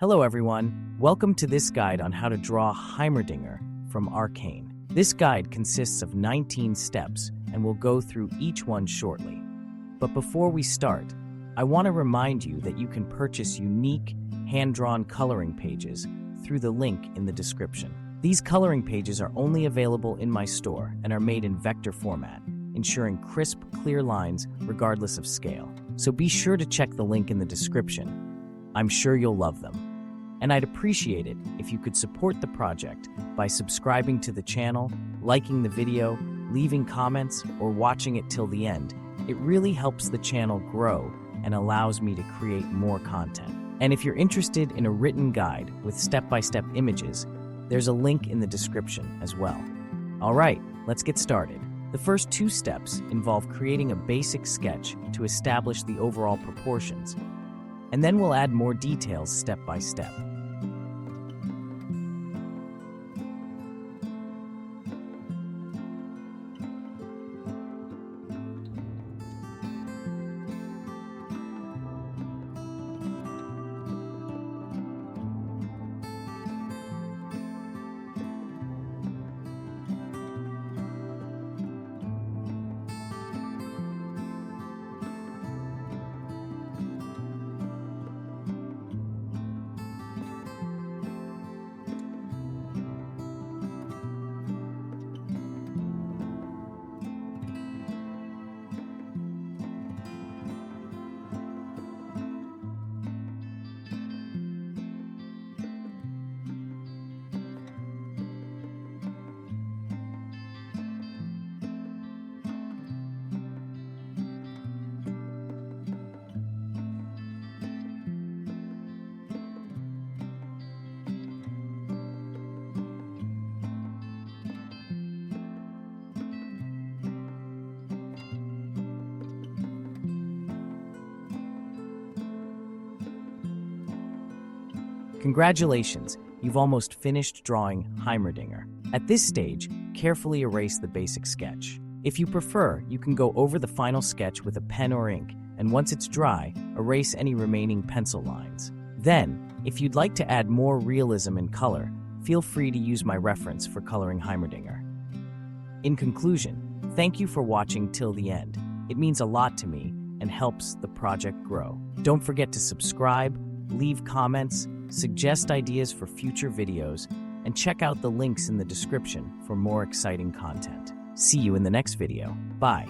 Hello everyone, welcome to this guide on how to draw Heimerdinger from Arcane. This guide consists of 19 steps and we'll go through each one shortly. But before we start, I want to remind you that you can purchase unique, hand-drawn coloring pages through the link in the description. These coloring pages are only available in my store and are made in vector format, ensuring crisp, clear lines regardless of scale. So be sure to check the link in the description. I'm sure you'll love them. And I'd appreciate it if you could support the project by subscribing to the channel, liking the video, leaving comments, or watching it till the end. It really helps the channel grow and allows me to create more content. And if you're interested in a written guide with step-by-step images, there's a link in the description as well. All right, let's get started. The first two steps involve creating a basic sketch to establish the overall proportions, and then we'll add more details step by step. Congratulations, you've almost finished drawing Heimerdinger. At this stage, carefully erase the basic sketch. If you prefer, you can go over the final sketch with a pen or ink, and once it's dry, erase any remaining pencil lines. Then, if you'd like to add more realism and color, feel free to use my reference for coloring Heimerdinger. In conclusion, thank you for watching till the end. It means a lot to me and helps the project grow. Don't forget to subscribe, leave comments, suggest ideas for future videos, and check out the links in the description for more exciting content. See you in the next video. Bye.